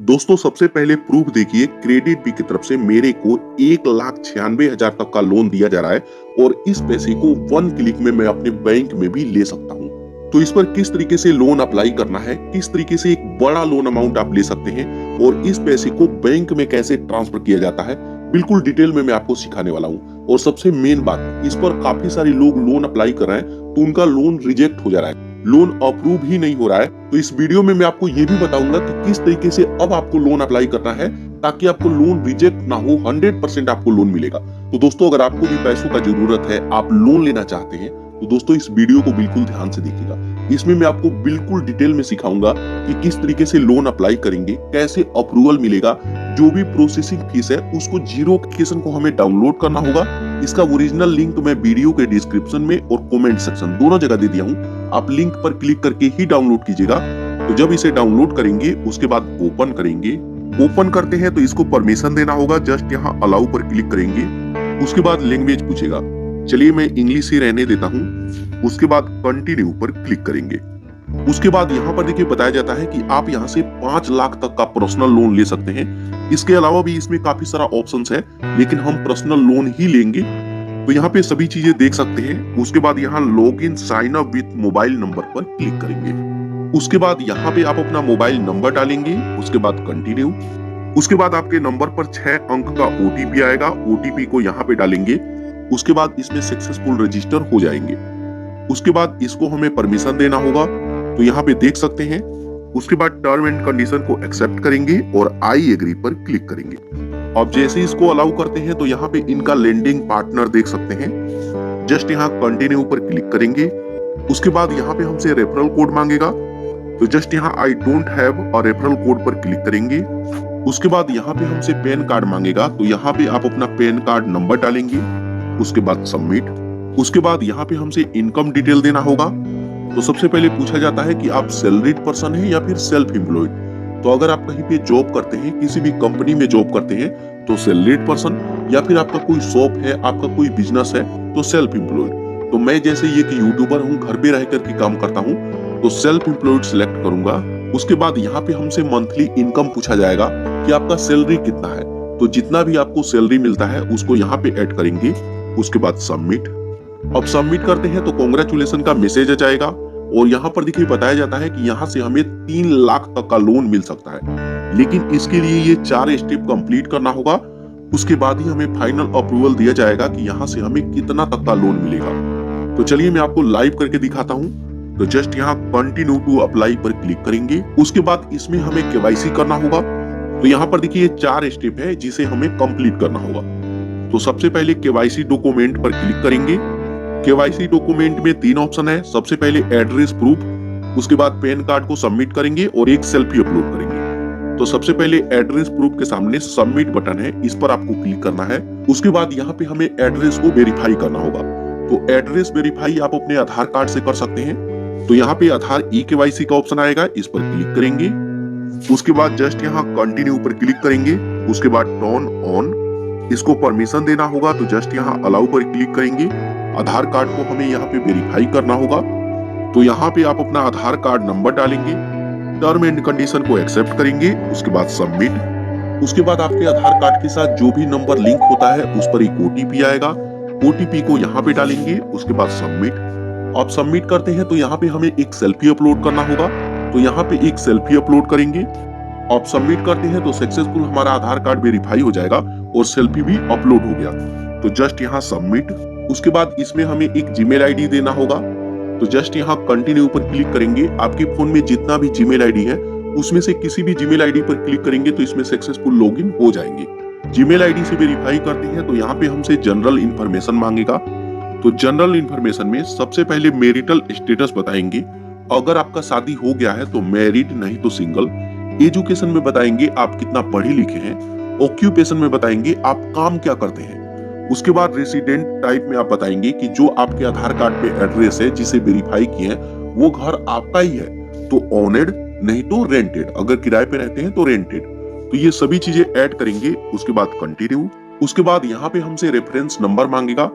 दोस्तों सबसे पहले प्रूफ देखिए, क्रेडिट बी की तरफ से मेरे को 1,96,000 तक का लोन दिया जा रहा है और इस पैसे को 1 क्लिक में मैं अपने बैंक में भी ले सकता हूँ। तो इस पर किस तरीके से लोन अप्लाई करना है, किस तरीके से एक बड़ा लोन अमाउंट आप ले सकते हैं और इस पैसे को बैंक में कैसे ट्रांसफर किया जाता है, बिल्कुल डिटेल में मैं आपको सिखाने वाला हूँ। और सबसे मेन बात, इस पर काफी सारे लोग लोन अप्लाई कर रहे हैं तो उनका लोन रिजेक्ट हो जा रहा है, लोन अप्रूव ही नहीं हो रहा है। तो इस वीडियो में मैं आपको ये भी बताऊंगा कि किस तरीके से अब आपको लोन अप्लाई करना है ताकि आपको लोन रिजेक्ट ना हो, 100% आपको लोन मिलेगा। तो दोस्तों अगर आपको भी पैसों का जरूरत है, आप लोन लेना चाहते हैं, तो दोस्तों इस वीडियो को बिल्कुल ध्यान से देखिएगा। इसमें मैं आपको बिल्कुल डिटेल में सिखाऊंगा कि किस तरीके से लोन अप्लाई करेंगे, कैसे अप्रूवल मिलेगा, जो भी प्रोसेसिंग फीस है उसको जीरो एप्लीकेशन को हमें डाउनलोड करना होगा। इसका ओरिजिनल लिंक मैं वीडियो के डिस्क्रिप्शन में और कमेंट सेक्शन दोनों जगह दे दिया हूँ, आप लिंक पर क्लिक करके ही डाउनलोड कीजिएगा। तो जब इसे डाउनलोड करेंगे उसके बाद ओपन करेंगे, ओपन करते हैं तो इसको परमिशन देना होगा, जस्ट यहाँ अलाउ पर क्लिक करेंगे। उसके बाद लैंग्वेज पूछेगा, चलिए मैं इंग्लिश ही रहने देता हूँ। उसके बाद कंटिन्यू पर क्लिक करेंगे। उसके बाद यहाँ पर देखिए बताया जाता है कि आप यहाँ से 5 लाख तक का पर्सनल लोन ले सकते हैं। इसके अलावा भी इसमें काफी सारा ऑप्शंस है, लेकिन हम पर्सनल लोन ही लेंगे। तो यहाँ पे सभी चीजें देख सकते हैं। उसके बाद यहाँ log in sign up with mobile number पर क्लिक करेंगे। उसके बाद यहाँ पे आप अपना मोबाइल नंबर डालेंगे। उसके बाद कंटिन्यू। उसके बाद आपके नंबर पर 6 अंक का ओटीपी आएगा, ओटीपी को यहाँ पे डालेंगे। उसके बाद इसमें सक्सेसफुल रजिस्टर हो जाएंगे। उसके बाद इसको हमें परमिशन देना होगा, तो यहाँ पे देख सकते हैं। उसके बाद टर्म एंड कंडीशन को एक्सेप्ट करेंगे और आई एग्री पर क्लिक करेंगे। अब जैसे इसको अलाउ करते हैं तो यहाँ पे इनका लेंडिंग पार्टनर देख सकते हैं। जस्ट यहाँ कंटिन्यू पर क्लिक करेंगे। उसके बाद यहाँ पे हमसे रेफरल कोड मांगेगा, तो जस्ट यहाँ I don't have a referral code पर क्लिक करेंगे। उसके बाद यहाँ पे हमसे पैन कार्ड मांगेगा, तो यहाँ पे आप अपना पैन कार्ड नंबर डालेंगे। उसके बाद सबमिट। उसके बाद यहाँ पे हमसे इनकम डिटेल देना होगा। तो सबसे पहले पूछा जाता है कि आप सैलरीड पर्सन है या फिर सेल्फ एम्प्लॉयड। तो अगर आप कहीं पे जॉब करते हैं, किसी भी कंपनी में जॉब करते हैं, तो सैलरीड पर्सन, या फिर आपका कोई शॉप है, आपका कोई बिजनेस है, तो सेल्फ एम्प्लॉयड। तो मैं जैसे ये कि यूट्यूबर हूँ, घर पे रह करके काम करता हूँ, तो सेल्फ एम्प्लॉयड सिलेक्ट करूंगा। उसके बाद यहाँ पे हमसे मंथली इनकम पूछा जाएगा कि आपका सैलरी कितना है। तो जितना भी आपको सैलरी मिलता है उसको यहाँ पे ऐड करेंगे। उसके बाद सबमिट। अब सबमिट करते हैं तो कांग्रेचुलेशन का मैसेज आ जाएगा और यहाँ पर देखिए बताया जाता है कि यहाँ से हमें 3 लाख तक का लोन मिल सकता है, लेकिन इसके लिए ये 4 स्टेप कंप्लीट करना होगा। उसके बाद ही हमें फाइनल अप्रूवल दिया जाएगा कि यहाँ से हमें कितना तक का लोन मिलेगा। तो चलिए मैं आपको लाइव करके दिखाता हूँ। तो जस्ट यहाँ कंटिन्यू टू अप्लाई पर क्लिक करेंगे। उसके बाद इसमें हमें केवाईसी करना होगा। तो यहाँ पर देखिए 4 स्टेप है जिसे हमें कंप्लीट करना होगा। तो सबसे पहले केवाईसी डॉक्यूमेंट पर क्लिक करेंगे। केवाईसी डॉक्यूमेंट में 3 ऑप्शन है। सबसे पहले एड्रेस प्रूफ, उसके बाद पैन कार्ड को सबमिट करेंगे और एक सेल्फी अपलोड करेंगे। तो सबसे पहले एड्रेस प्रूफ के सामने सबमिट बटन है, इस पर आपको क्लिक करना है। उसके बाद यहाँ पे हमें एड्रेस को वेरीफाई करना होगा। तो एड्रेस वेरीफाई आप अपने आधार कार्ड से कर सकते हैं। तो यहाँ पे आधार ई केवाईसी का ऑप्शन आएगा, इस पर क्लिक करेंगे। उसके बाद जस्ट यहाँ कंटिन्यू पर क्लिक करेंगे। उसके बाद टर्न ऑन, इसको परमिशन देना होगा, तो जस्ट यहाँ अलाउ पर क्लिक करेंगे। आधार कार्ड को हमें यहाँ पे वेरीफाई करना होगा। तो यहाँ पे आप अपना आधार कार्ड नंबर डालेंगे, टर्म एंड कंडीशन को एक्सेप्ट करेंगे। उसके बाद सबमिट। उसके बाद आपके आधार कार्ड के साथ जो भी नंबर लिंक होता है उस पर एक ओटीपी आएगा, ओटीपी को यहाँ पे डालेंगे। उसके बाद सबमिट। आप सबमिट करते हैं तो यहाँ पे हमें एक सेल्फी अपलोड करना होगा। तो यहाँ पे एक सेल्फी अपलोड करेंगे। आप सबमिट करते हैं तो सक्सेसफुल हमारा आधार कार्ड वेरीफाई हो जाएगा और सेल्फी भी अपलोड हो गया। तो जस्ट यहाँ सबमिट। उसके बाद इसमें हमें एक जीमेल आईडी देना होगा। तो जस्ट यहाँ कंटिन्यू पर क्लिक करेंगे। आपके फोन में जितना भी जीमेल आईडी है उसमें से किसी भी जीमेल आईडी पर क्लिक करेंगे तो इसमें सक्सेसफुल लॉगिन हो जाएंगे। जीमेल आईडी से वेरीफाई करते हैं तो यहाँ पे हमसे जनरल इंफॉर्मेशन मांगेगा। तो जनरल इंफॉर्मेशन में सबसे पहले मैरिटल स्टेटस बताएंगे। अगर आपका शादी हो गया है तो मैरिड, नहीं तो सिंगल। एजुकेशन में बताएंगे आप कितना पढ़े लिखे हैं। ऑक्यूपेशन में बताएंगे आप काम क्या करते हैं। उसके बाद रेसिडेंट टाइप में आप बताएंगे कि जो आपके आधार कार्ड पे एड्रेस है जिसे वेरीफाई किए हैं वो घर आपका ही है, तो ओनेड, नहीं तो रेंटेड। अगर किराए पे रहते हैं तो रेंटेड। तो ये सभी चीजें ऐड करेंगे। उसके बाद कंटिन्यू। उसके बाद यहाँ पे हमसे रेफरेंस नंबर मांगेगा।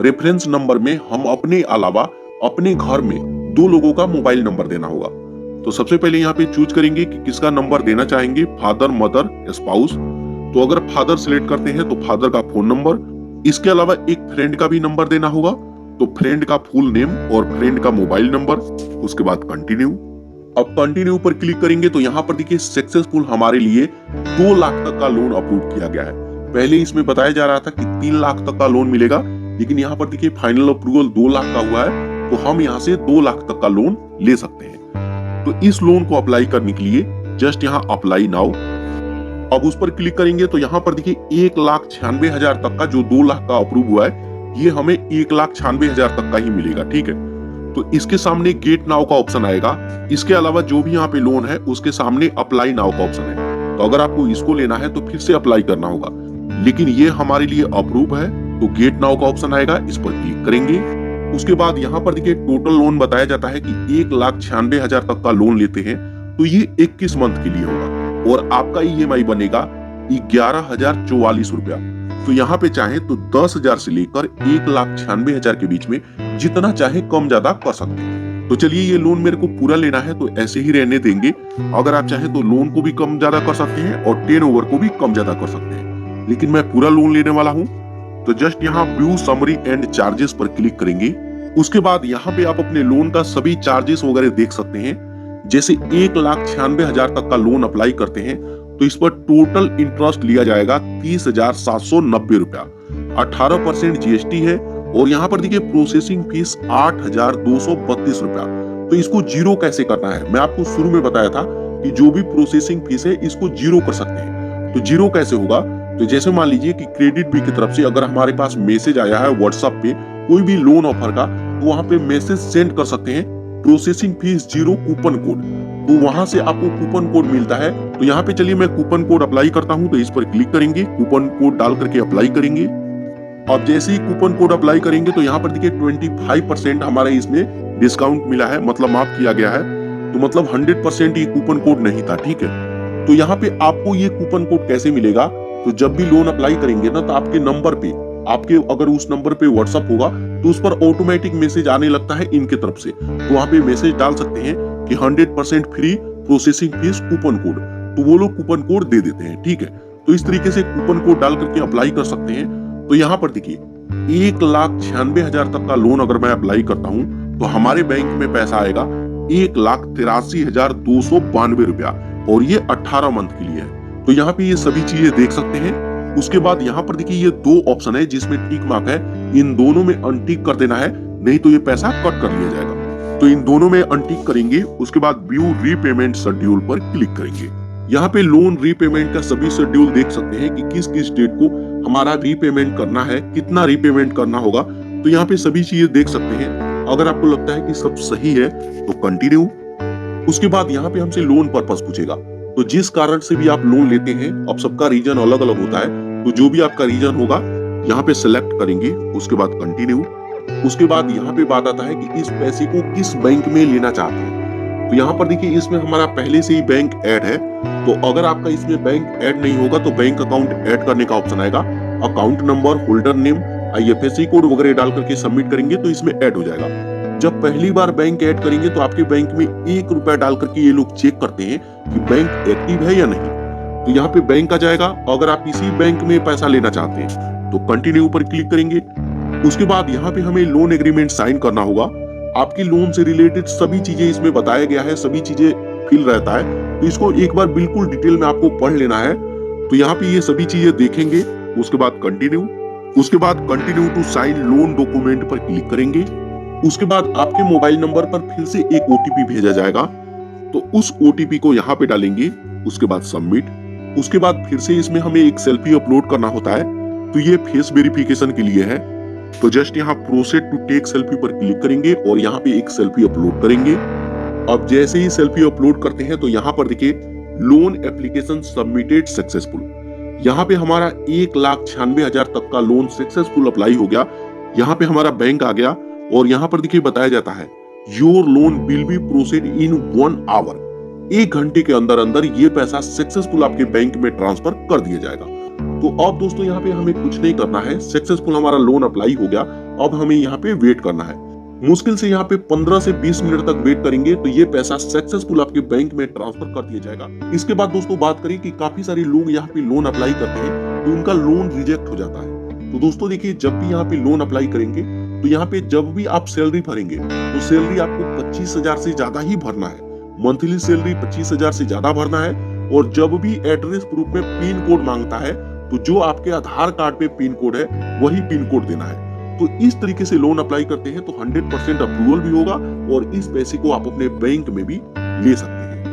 रेफरेंस नंबर में हम अपने अलावा अपने घर में 2 लोगों का मोबाइल नंबर देना होगा। तो सबसे पहले यहाँ पे चूज करेंगे कि किसका नंबर देना चाहेंगे, फादर, मदर, स्पाउस। तो अगर फादर सिलेक्ट करते हैं तो फादर का फोन नंबर, इसके अलावा एक फ्रेंड का भी नंबर देना होगा, तो फ्रेंड का फुल नेम और फ्रेंड का मोबाइल नंबर। उसके बाद कंटिन्यू। अब कंटिन्यू पर क्लिक करेंगे तो यहाँ पर देखिए सक्सेसफुल हमारे लिए 2 लाख तक का लोन अप्रूव किया गया है। पहले इसमें बताया जा रहा था कि 3 लाख तक का लोन मिलेगा, लेकिन यहाँ पर देखिए फाइनल अप्रूवल 2 लाख का हुआ है, तो हम यहाँ से 2 लाख तक का लोन ले सकते हैं। तो इस लोन को अप्लाई करने के लिए जस्ट यहाँ अप्लाई नाउ, अब उस पर क्लिक करेंगे तो यहाँ पर देखिए 1,96,000 तक का जो 2 लाख का अप्रूव हुआ है, ये हमें 1,96,000 तक का ही मिलेगा। ठीक है, तो इसके सामने गेट नाउ का ऑप्शन आएगा। इसके अलावा जो भी यहाँ पे लोन है उसके सामने अप्लाई नाउ का ऑप्शन है। तो अगर आपको इसको लेना है तो फिर से अप्लाई करना होगा, लेकिन ये हमारे लिए अप्रूव है, तो गेट नाउ का ऑप्शन आएगा, इस पर क्लिक करेंगे। उसके बाद यहाँ पर देखिए टोटल लोन बताया जाता है कि 1,96,000 तक का लोन लेते हैं, तो ये 21 मंथ के लिए होगा और आपका ईएमआई बनेगा 11,044 रुपया। तो यहाँ पे चाहे तो 10,000 से लेकर 1,96,000 के बीच में जितना चाहे कम ज्यादा कर सकते हैं। तो चलिए, ये लोन मेरे को पूरा लेना है तो ऐसे ही रहने देंगे। अगर आप चाहे तो लोन को भी कम ज्यादा कर सकते हैं और टर्न ओवर को भी कम ज्यादा कर सकते हैं, लेकिन मैं पूरा लोन लेने वाला हूँ। तो जस्ट यहाँ व्यू समरी एंड चार्जेस पर क्लिक करेंगे। उसके बाद यहाँ पे आप अपने लोन का सभी चार्जेस वगैरह देख सकते हैं। जैसे 1,96,000 तक का लोन अप्लाई करते हैं तो इस पर टोटल इंटरेस्ट लिया जाएगा 30,790 रुपया, 18% जीएसटी है, और यहाँ पर देखिए प्रोसेसिंग फीस 8,232 रुपया। तो इसको जीरो कैसे करना है, मैं आपको शुरू में बताया था कि जो भी प्रोसेसिंग फीस है इसको जीरो कर सकते हैं। तो जीरो कैसे होगा, तो जैसे मान लीजिए कि क्रेडिट बी की तरफ से अगर हमारे पास मैसेज आया है व्हाट्सएप पे कोई भी लोन ऑफर का, तो वहां पे मैसेज सेंड कर सकते हैं, processing fees zero, coupon code, तो वहां से आपको कूपन कोड मिलता है। तो यहाँ पे चलिए मैं कूपन कोड अप्लाई करता हूँ, तो इस पर क्लिक करेंगे, कूपन कोड डाल करके अप्लाई करेंगे। अब जैसे ही कूपन कोड अप्लाई करेंगे तो यहाँ पर देखिए 25% हमारे इसमें डिस्काउंट मिला है, मतलब माफ किया गया है। तो मतलब 100% ये कूपन कोड नहीं था। ठीक है, तो यहाँ पे आपको ये कूपन कोड कैसे मिलेगा, तो जब भी लोन अप्लाई करेंगे ना, तो आपके नंबर पे, आपके अगर उस नंबर पे व्हाट्सएप होगा तो उस पर ऑटोमेटिक मैसेज आने लगता है इनके तरफ से। तो वहां पे मैसेज डाल सकते हैं कि 100% free processing fees coupon code, तो वो लोग कूपन कोड दे देते हैं। ठीक है, तो इस तरीके से कूपन कोड डाल करके अप्लाई कर सकते हैं। तो यहाँ पर देखिए 1,96,000 तक का लोन अगर मैं अप्लाई करता हूँ तो हमारे बैंक में पैसा आएगा 1,83,292 रुपया, और ये 18 मंथ के लिए है। तो यहाँ पे ये सभी चीजें देख सकते हैं। उसके बाद यहाँ पर देखिए ये 2 ऑप्शन है जिसमें टिक मार्क है, इन दोनों में अनटिक कर देना है, नहीं तो ये पैसा कट कर लिया जाएगा। तो इन दोनों में अनटिक करेंगे। उसके बाद व्यू रीपेमेंट शेड्यूल पर क्लिक करेंगे। यहाँ पे लोन रीपेमेंट का सभी शेड्यूल देख सकते हैं कि किस किस डेट को हमारा रीपेमेंट करना है, कितना रीपेमेंट करना होगा। तो यहाँ पे सभी चीजें देख सकते हैं। अगर आपको लगता है कि सब सही है तो कंटिन्यू। उसके बाद यहाँ पे हमसे लोन पर्पस पूछेगा, तो जिस कारण से भी आप लोन लेते हैं, अब सबका रीजन अलग अलग होता है, तो जो भी आपका रीजन होगा यहाँ पे सिलेक्ट करेंगे। उसके बाद कंटिन्यू। उसके बाद यहाँ पे बात आता है कि इस पैसे को किस बैंक में लेना चाहते हैं। तो यहाँ पर देखिए इसमें हमारा पहले से ही बैंक ऐड है, तो अगर आपका इसमें बैंक ऐड नहीं होगा तो बैंक अकाउंट ऐड करने का ऑप्शन आएगा। Account number, holder name, IFSC code वगैरह डाल करके सबमिट करेंगे तो इसमें ऐड हो जाएगा। जब पहली बार बैंक ऐड करेंगे तो आपके बैंक में 1 रुपया डाल करके ये लोग चेक करते हैं कि बैंक एक्टिव है या नहीं। तो यहाँ पे बैंक आ जाएगा। अगर आप इसी बैंक में पैसा लेना चाहते हैं तो कंटिन्यू पर क्लिक करेंगे। उसके बाद यहाँ पे हमें लोन एग्रीमेंट साइन करना होगा। आपकी लोन से रिलेटेड सभी चीजें इसमें बताया गया है, सभी चीजें फिल रहता है, तो इसको एक बार बिल्कुल डिटेल में आपको पढ़ लेना है। तो यहाँ पे ये सभी चीजें देखेंगे। उसके बाद कंटिन्यू। उसके बाद continue to sign loan document पर क्लिक करेंगे। उसके बाद आपके मोबाइल नंबर पर फिर से एक ओटीपी भेजा जाएगा, तो उस ओटीपी को यहाँ पे डालेंगे। उसके बाद सबमिट। उसके बाद फिर से इसमें हमें एक सेल्फी अपलोड करना होता है, तो ये फेस वेरिफिकेशन के लिए है। तो जस्ट यहाँ प्रोसीड टू टेक सेल्फी पर क्लिक करेंगे और यहाँ पे एक सेल्फी अपलोड करेंगे। अब जैसे ही सेल्फी अपलोड करते हैं तो यहाँ पर देखिए लोन एप्लीकेशन सबमिटेड सक्सेसफुल। यहाँ पे हमारा 1,96,000 तक का लोन सक्सेसफुल अप्लाई हो गया। यहाँ पे हमारा बैंक आ गया और यहाँ पर देखिए बताया जाता है your loan will be proceed in 1 hour. 1 घंटे के अंदर अंदर ये पैसा सक्सेसफुल आपके बैंक में ट्रांसफर कर दिया जाएगा। तो अब दोस्तों यहाँ पे हमें कुछ नहीं करना है, सक्सेसफुल हमारा लोन अप्लाई हो गया। अब हमें यहाँ पे वेट करना है। मुश्किल से यहाँ पे 15 से 20 मिनट तक वेट करेंगे तो ये पैसा सक्सेसफुल आपके बैंक में ट्रांसफर कर दिया जाएगा। इसके बाद दोस्तों बात करें कि काफी सारे लोग यहाँ पे लोन अप्लाई करते हैं तो उनका लोन रिजेक्ट हो जाता है। तो दोस्तों देखिए, जब भी यहाँ पे लोन अप्लाई करेंगे तो यहाँ पे जब भी आप सैलरी भरेंगे तो सैलरी आपको 25,000 से ज्यादा ही भरना है। मंथली सैलरी 25,000 से ज्यादा भरना है। और जब भी एड्रेस प्रूफ में पिन कोड मांगता है तो जो आपके आधार कार्ड पे पिन कोड है वही पिन कोड देना है। तो इस तरीके से लोन अप्लाई करते हैं तो 100% अप्रूवल भी होगा और इस पैसे को आप अपने बैंक में भी ले सकते हैं।